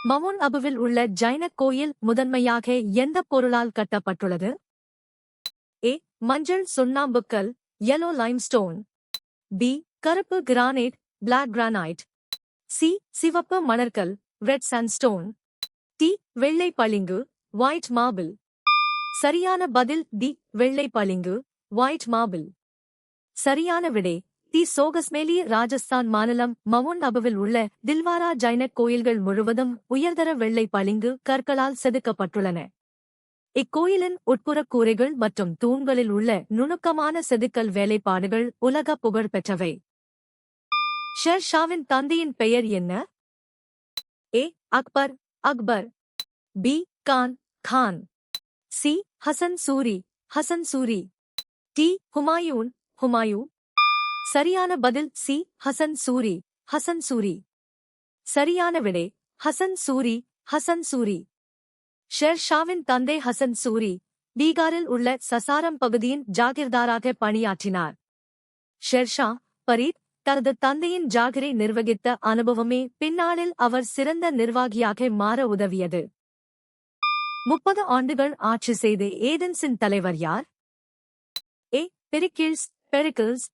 Mount அபுவில் உள்ள ஜைன கோயில் முதன்மையாக எந்த பொருளால் கட்டப்பட்டுள்ளது? ஏ. மஞ்சள் சுண்ணாம்புக்கல் yellow limestone. பி. கருப்பு கிரானைட் black granite. சி. சிவப்பு மணற்கல் red sandstone. டி. வெள்ளை பளிங்கு white marble. சரியான பதில் டி. வெள்ளை பளிங்கு white marble. சரியான விடை தி. சோகஸ்மேலி. ராஜஸ்தான் மாநிலம் மவுண்ட் அபுவில் உள்ள தில்வாரா ஜைன கோயில்கள் முழுவதும் உயர்தர வெள்ளை பளிங்கு கற்களால் செதுக்கப்பட்டுள்ளன. இக்கோயிலின் உட்புறக் கூரைகள் மற்றும் தூண்களில் உள்ள நுணுக்கமான செதுக்கல் வேலைப்பாடுகள் உலக புகழ் பெற்றவை. ஷேர் ஷாவின் தந்தையின் பெயர் என்ன? A. Akbar Akbar. B. Khan Khan. C. Hasan Suri Hasan Suri. D. Humayun Humayun. சரியான பதில் சி. ஹசன் சூரி ஹசன் சூரி. சரியான விடை ஹசன் சூரி ஹசன் சூரி. ஷேர் ஷாவின் தந்தை ஹசன் சூரி பீகாரில் உள்ள சசாரம் பகுதியின் ஜாகிர்தாராக பணியாற்றினார். ஷேர்ஷா பரீத் தனது தந்தையின் ஜாகிரை நிர்வகித்த அனுபவமே பின்னாளில் அவர் சிறந்த நிர்வாகியாக மாற உதவியது. 30 ஆண்டுகள் ஆட்சி செய்த ஏதென்ஸின் தலைவர் யார்? A. Pericles Pericles.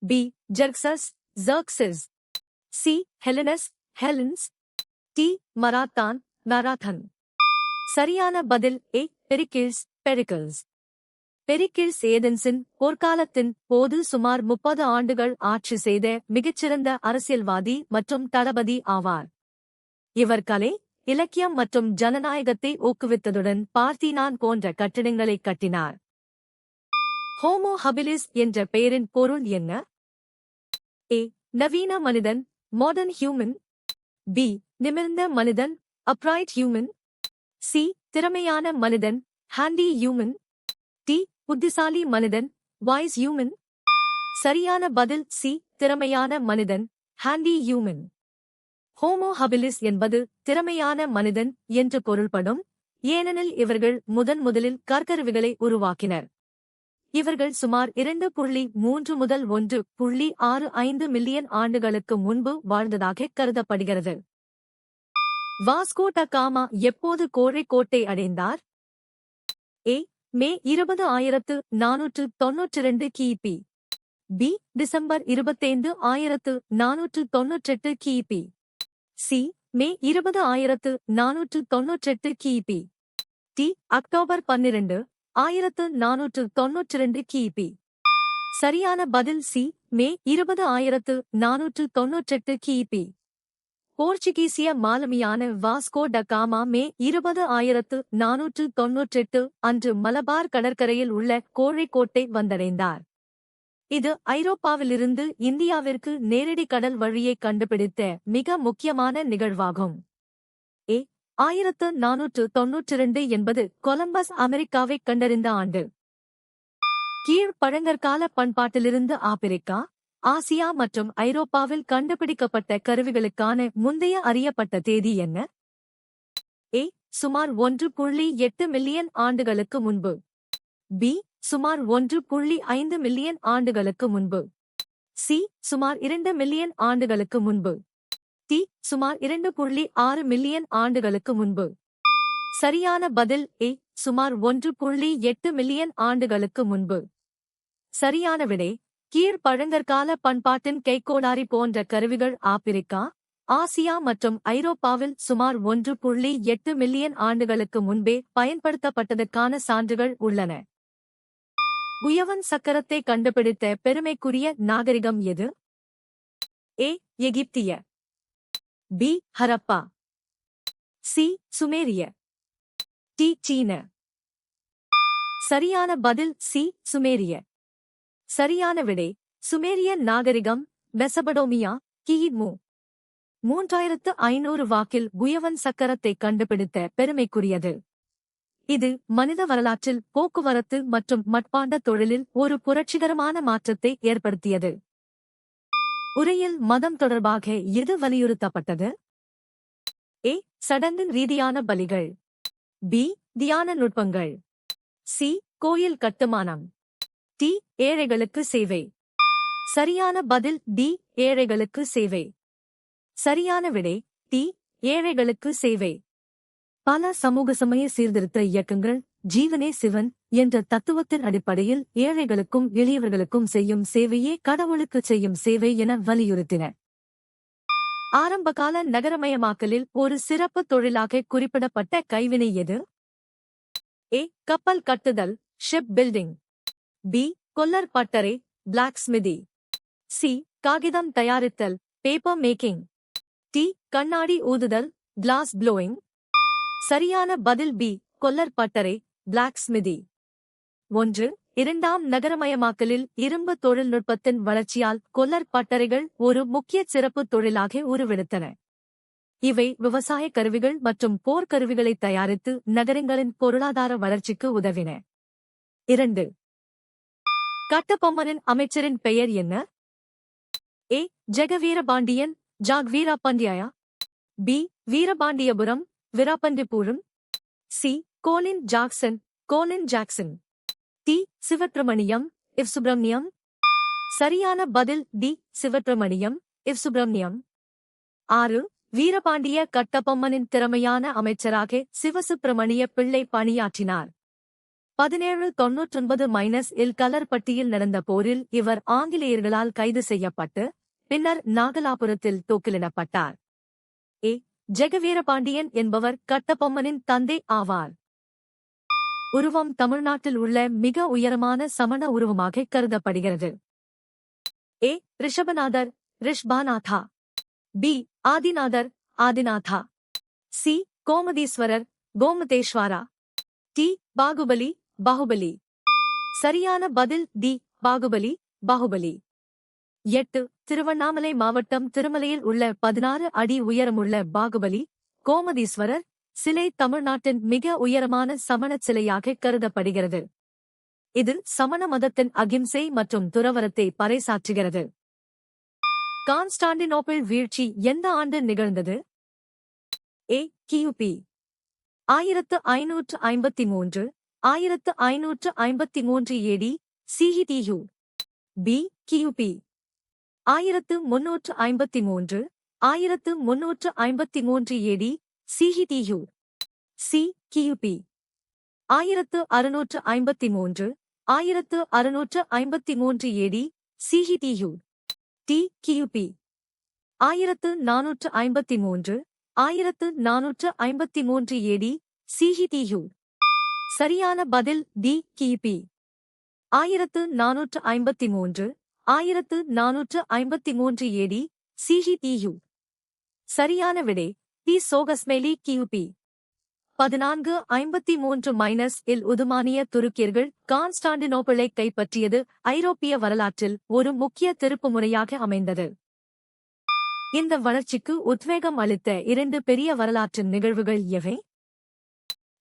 B. Xerxes Xerxes. C. Hellenes Hellenes. D. Marathon Marathon. சரியான பதில் ஏ. பெரிக்கிள்ஸ் பெரிக்கிள்ஸ். பெரிக்கிள்ஸ் ஏதென்ஸின் போர்க்காலத்தின் போது சுமார் 30 ஆண்டுகள் ஆட்சி செய்த மிகச்சிறந்த அரசியல்வாதி மற்றும் தளபதி ஆவார். இவர் கலை, இலக்கியம் மற்றும் ஜனநாயகத்தை ஊக்குவித்ததுடன் பார்த்தினான் போன்ற கட்டிடங்களை கட்டினார். ஹோமோ ஹபிலிஸ் என்ற பெயரின் பொருள் என்ன? ஏ. நவீன மனிதன் மாடர்ன் ஹியூமன். பி. நிமிர்ந்த மனிதன் அப்ரைட் ஹியூமன். சி. திறமையான மனிதன் ஹேண்டி ஹியூமன். டி. புத்திசாலி மனிதன் வைஸ் ஹியூமன். சரியான பதில் சி. திறமையான மனிதன் ஹேண்டி ஹியூமன். ஹோமோ ஹபிலிஸ் என்பது திறமையான மனிதன் என்று பொருள்படும், ஏனெனில் இவர்கள் முதலில் கற்கருவிகளை உருவாக்கினர். இவர்கள் சுமார் 2.3 முதல் 1.65 மில்லியன் ஆண்டுகளுக்கு முன்பு வாழ்ந்ததாக கருதப்படுகிறது. வாஸ்கோ ட காமா எப்போது கோழிக்கோட்டை அடைந்தார்? ஏ. மே 20 1492 கிபி. பி. டிசம்பர் 25 1498 கிபி. சி. மே 20 1498 கிபி. டி. அக்டோபர் 12 1492 கிபி. சரியான பதில் சி. மே 20 1498 கிபி. போர்ச்சுகீசிய மாலுமியான வாஸ்கோ ட காமா மே 20 1498 அன்று மலபார் கடற்கரையில் உள்ள கோழிக்கோட்டை வந்தடைந்தார். இது ஐரோப்பாவிலிருந்து இந்தியாவிற்கு நேரடி கடல் வழியை கண்டுபிடித்த மிக முக்கியமான நிகழ்வாகும். ஏ. 1492 என்பது கொலம்பஸ் அமெரிக்காவைக் கண்டறிந்த ஆண்டு. கீழ் பழங்கற்கால பண்பாட்டிலிருந்து ஆப்பிரிக்கா, ஆசியா மற்றும் ஐரோப்பாவில் கண்டுபிடிக்கப்பட்ட கருவிகளுக்கான முந்தைய அறியப்பட்ட தேதி என்ன? ஏ. சுமார் 1.8 மில்லியன் ஆண்டுகளுக்கு முன்பு. பி. சுமார் 1.5 மில்லியன் ஆண்டுகளுக்கு முன்பு. சி. சுமார் 2 மில்லியன் ஆண்டுகளுக்கு முன்பு. டி. சுமார் 2.6 மில்லியன் ஆண்டுகளுக்கு முன்பு. சரியான பதில் ஏ. சுமார் 1.8 மில்லியன் ஆண்டுகளுக்கு முன்பு. சரியான விடை கீழ் பழங்கற்கால பண்பாட்டின் கைக்கோளாரி போன்ற கருவிகள் ஆப்பிரிக்கா, ஆசியா மற்றும் ஐரோப்பாவில் சுமார் 1.8 மில்லியன் ஆண்டுகளுக்கு முன்பே பயன்படுத்தப்பட்டதற்கான சான்றுகள் உள்ளன. குயவன் சக்கரத்தை கண்டுபிடித்த பெருமைக்குரிய நாகரிகம் எது? ஏ. எகிப்திய. பி. ஹரப்பா. சி. சுமேரிய. டி. சீன. சரியான பதில் சி. சுமேரிய. சரியான விடை சுமேரிய நாகரிகம் மெசபடோமியா கிமு 3500 வாக்கில் குயவன் சக்கரத்தை கண்டுபிடித்த பெருமைக்குரியது. இது மனித வரலாற்றில் போக்குவரத்து மற்றும் மட்பாண்ட தொழிலில் ஒரு புரட்சிகரமான மாற்றத்தை ஏற்படுத்தியது. உரையில் மதம் தொடர்பாக எது வலியுறுத்தப்பட்டது? ஏ. சடங்கு ரீதியான பலிகள். பி. தியான நுட்பங்கள். சி. கோயில் கட்டுமானம். டி. ஏழைகளுக்கு சேவை. சரியான பதில் டி. ஏழைகளுக்கு சேவை. சரியான விடை டி. ஏழைகளுக்கு சேவை. பல சமூக சமய சீர்திருத்த இயக்கங்கள் ஜீவனே சிவன் என்ற தத்துவத்தின் அடிப்படையில் ஏழைகளுக்கும் எளியவர்களுக்கும் செய்யும் சேவையே கடவுளுக்குச் செய்யும் சேவை என வலியுறுத்தின. ஆரம்பகால நகரமயமாக்கலில் ஒரு சிறப்பு தொழிலாக குறிப்பிடப்பட்ட கைவினை எது? ஏ. கப்பல் கட்டுதல், ஷிப் பில்டிங். பி. கொல்லர் பட்டறை, பிளாக் ஸ்மிதி. சி. காகிதம் தயாரித்தல், பேப்பர் மேக்கிங். டி. கண்ணாடி ஊதுதல், கிளாஸ் ப்ளோயிங். சரியான பதில் பி. கொல்லர் பட்டறை, பிளாக் ஸ்மிதி. 1. இரண்டாம் நகரமயமாக்கலில் இரும்பு தொழில்நுட்பத்தின் வளர்ச்சியால் கொல்லர் பட்டறைகள் ஒரு முக்கிய சிறப்பு தொழிலாக உருவெடுத்தன. இவை விவசாய கருவிகள் மற்றும் போர்க்கருவிகளை தயாரித்து நகரங்களின் பொருளாதார வளர்ச்சிக்கு உதவின. 2. கட்டபொம்மனின் அமைச்சரின் பெயர் என்ன? A. Jagaveerapandian, Jag Veerapandiya. B. Veerapandiyapuram, Veerapandipuram. C. Colin Jackson, Colin Jackson. D. Sivapiramaniam, இவ் சுப்பிரமணியம். சரியான பதில் டி. சிவப்பிரமணியம், இவ் சுப்பிரமணியம். 6. வீரபாண்டிய கட்டபொம்மனின் திறமையான அமைச்சராக சிவசுப்பிரமணிய பிள்ளை பணியாற்றினார். 1799-இல் கல்லர்பட்டியில் நடந்த போரில் இவர் ஆங்கிலேயர்களால் கைது செய்யப்பட்டு பின்னர் நாகலாபுரத்தில் தூக்கிலிடப்பட்டார். ஏ. ஜெகவீரபாண்டியன் என்பவர் கட்டபொம்மனின் தந்தை ஆவார். உருவம் தமிழ்நாட்டில் உள்ள மிக உயரமான சமண உருவமாக கருதப்படுகிறது. A. Rishabanathar, Rishabhanatha. B. Adinathar, Adinatha. C. Gomateswarar, Gomateshwara. D. Bahubali, Bahubali. சரியான பதில் டி. பாகுபலி, பாகுபலி. 8. திருவண்ணாமலை மாவட்டம் திருமலையில் உள்ள 16 அடி உயரமுள்ள பாகுபலி, கோமதீஸ்வரர் சிலை தமிழ்நாட்டின் மிக உயரமான சமணச் சிலையாக கருதப்படுகிறது. இது சமண மதத்தின் அகிம்சை மற்றும் துறவரத்தை பறைசாற்றுகிறது. கான்ஸ்டாண்டினோப்பிள் வீழ்ச்சி எந்த ஆண்டு நிகழ்ந்தது? ஏ. கிபி 1553, 1553 ஏடி சிஹிடியு. பி. கிபி 1353, 1353 ஏடி சிஹிடியு. சி. கிபி 1653, 1653 ஏடி சிஹிடியு. டி. கிபி 1453, 1453 ஏடி சிஹிடியு. சரியான பதில் டி. கிபி 1453, 1453 ஏடி சிஹிடியு. சரியான விடை டி. சோகஸ்மேலி கிபி 1453-இல் உதுமானிய துருக்கியர்கள் கான்ஸ்டாண்டினோப்பிளை கைப்பற்றியது ஐரோப்பிய வரலாற்றில் ஒரு முக்கிய திருப்புமுறையாக அமைந்தது. இந்த வளர்ச்சிக்கு உத்வேகம் அளித்த 2 பெரிய வரலாற்று நிகழ்வுகள் எவை?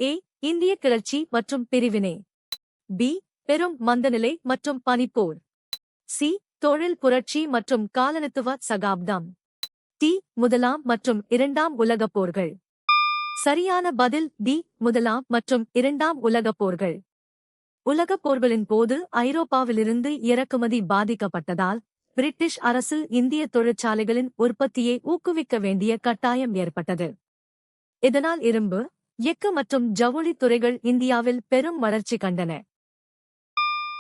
ஏ. இந்திய கிளர்ச்சி மற்றும் பிரிவினை. பி. பெரும் மந்தநிலை மற்றும் பனிப்போர். சி. தொழில் புரட்சி மற்றும் காலனித்துவ சகாப்தம். டி. முதலாம் மற்றும் இரண்டாம் உலகப் போர்கள். சரியான பதில் டி. முதலாம் மற்றும் இரண்டாம் உலகப் போர்கள். உலகப் போர்களின் போது ஐரோப்பாவிலிருந்து இறக்குமதி பாதிக்கப்பட்டதால் பிரிட்டிஷ் அரசு இந்திய தொழிற்சாலைகளின் உற்பத்தியை ஊக்குவிக்க வேண்டிய கட்டாயம் ஏற்பட்டது. இதனால் இரும்பு, எஃகு மற்றும் ஜவுளி துறைகள் இந்தியாவில் பெரும் வளர்ச்சி கண்டன.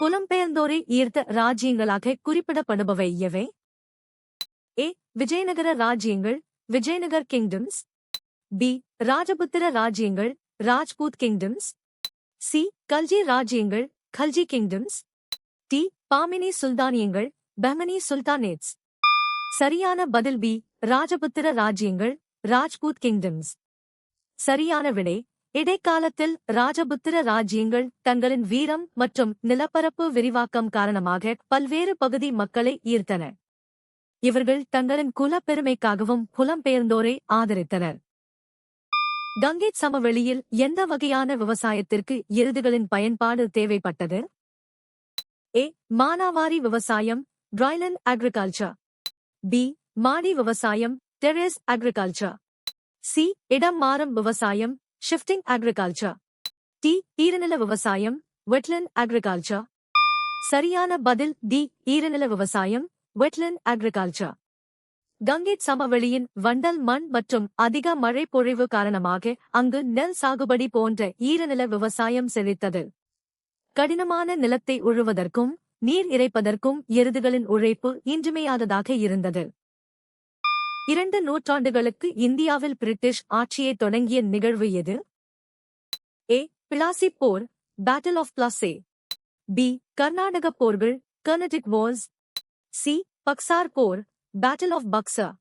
புலம்பெயர்ந்தோரை ஈர்த்த ராஜ்யங்களாக குறிப்பிடப்படுபவை எவை? ஏ. விஜயநகர ராஜ்யங்கள், விஜயநகர் கிங்டம்ஸ். பி. ராஜபுத்திர ராஜ்யங்கள், ராஜ்பூத் கிங்டம்ஸ். சி. கல்ஜி ராஜ்யங்கள், Khilji kingdoms. D. Bhamini சுல்தானியங்கள், பஹ்மனி sultanates. சரியான பதில் பி. ராஜபுத்திர ராஜ்யங்கள், ராஜ்பூத் கிங்டம்ஸ். சரியான விடை இடைக்காலத்தில் ராஜபுத்திர ராஜ்யங்கள் தங்களின் வீரம் மற்றும் நிலப்பரப்பு விரிவாக்கம் காரணமாக பல்வேறு பகுதி மக்களை ஈர்த்தன. இவர்கள் தங்களின் குலப்பெருமைக்காகவும் புலம்பெயர்ந்தோரை ஆதரித்தனர். கங்கை சமவெளியில் எந்த வகையான விவசாயத்திற்கு எருதுகளின் பயன்பாடு தேவைப்பட்டது? ஏ. மானாவாரி விவசாயம், ட்ரைலண்ட் அக்ரிகல்ச்சர். பி. மாடி விவசாயம், டெரேஸ் அக்ரிகல்ச்சர். சி. இடம் மாறும் விவசாயம், ஷிஃப்டிங் அக்ரிகல்ச்சர். டி. ஈரநில விவசாயம், வெட்லண்ட் அக்ரிகல்ச்சர். சரியான பதில் டி. ஈரநில விவசாயம், வெட்லண்ட் அக்ரிகல்ச்சர். கங்கேட் சமவெளியின் வண்டல் மண் மற்றும் அதிக மழை பொழிவு காரணமாக அங்கு நெல் சாகுபடி போன்ற ஈரநில விவசாயம் செழித்தது. கடினமான நிலத்தை உழுவதற்கும் நீர் இறைப்பதற்கும் எருதுகளின் உழைப்பு இன்றியமையாததாக இருந்தது. 2 நூற்றாண்டுகளுக்கு இந்தியாவில் பிரிட்டிஷ் ஆட்சியை தொடங்கிய நிகழ்வு எது? ஏ. பிளாசி போர், battle of Plassey. B. Carnatic போர்கள், கர்நாடிக் வார்ஸ். சி. பக்சார் போர், battle of Buxar.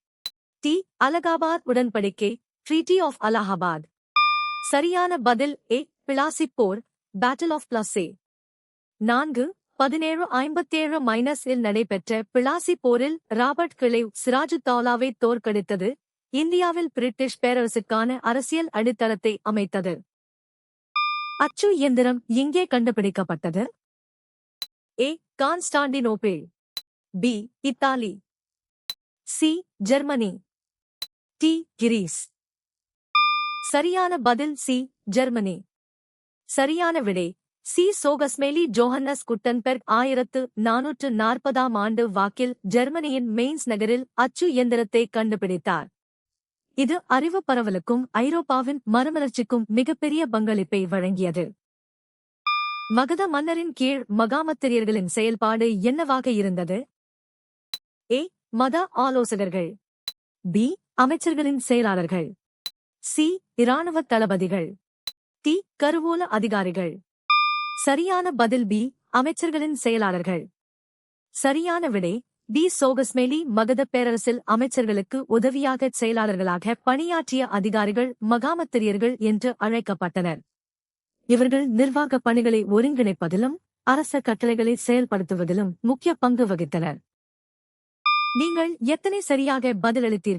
D. Allahabad உடன்படிக்கை, ட்ரீட்டி ஆஃப் அலகாபாத். சரியான பதில் ஏ. பிளாசி போர், பேட்டில் ஆஃப் பிளாசே. 4. 1757 இல் நடைபெற்ற பிளாசி போரில் ராபர்ட் கிளைவ் சிராஜுத்தௌலாவை தோற்கடித்தது இந்தியாவில் பிரிட்டிஷ் பேரரசுக்கான அரசியல் அடித்தளத்தை அமைத்தது. அச்சு இயந்திரம் எங்கே கண்டுபிடிக்கப்பட்டது? A. Constantinople. B. Italy. C. Germany. D. Greece. சரியான பதில் சி. ஜெர்மனி. சரியான விடை சி. சோகஸ்மேலி ஜோஹன்னஸ் குட்டன்பெர்க் 1440 ஆண்டு வாக்கில் ஜெர்மனியின் மெயின்ஸ் நகரில் அச்சு இயந்திரத்தை கண்டுபிடித்தார். இது அறிவு பரவலுக்கும் ஐரோப்பாவின் மறுமலர்ச்சிக்கும் மிகப்பெரிய பங்களிப்பை வழங்கியது. மகத மன்னரின் கீழ் மகாமத்திரியர்களின் செயல்பாடு என்னவாக இருந்தது? ஏ. மத ஆலோசகர்கள். பி. அமைச்சர்களின் செயலாளர்கள். சி. இராணுவ தளபதிகள். டி. கருவூல அதிகாரிகள். சரியான பதில் பி. அமைச்சர்களின் செயலாளர்கள். சரியான விடை டி. சோகஸ்மேலி மகத பேரரசில் அமைச்சர்களுக்கு உதவியாக செயலாளர்களாக பணியாற்றிய அதிகாரிகள் மகாமத்திரியர்கள் என்று அழைக்கப்பட்டனர். இவர்கள் நிர்வாக பணிகளை ஒருங்கிணைப்பதிலும் அரச கட்டளைகளை செயல்படுத்துவதிலும் முக்கிய பங்கு வகித்தனர். நீங்கள் எத்தனை சரியாக பதிலளித்தீர்கள்?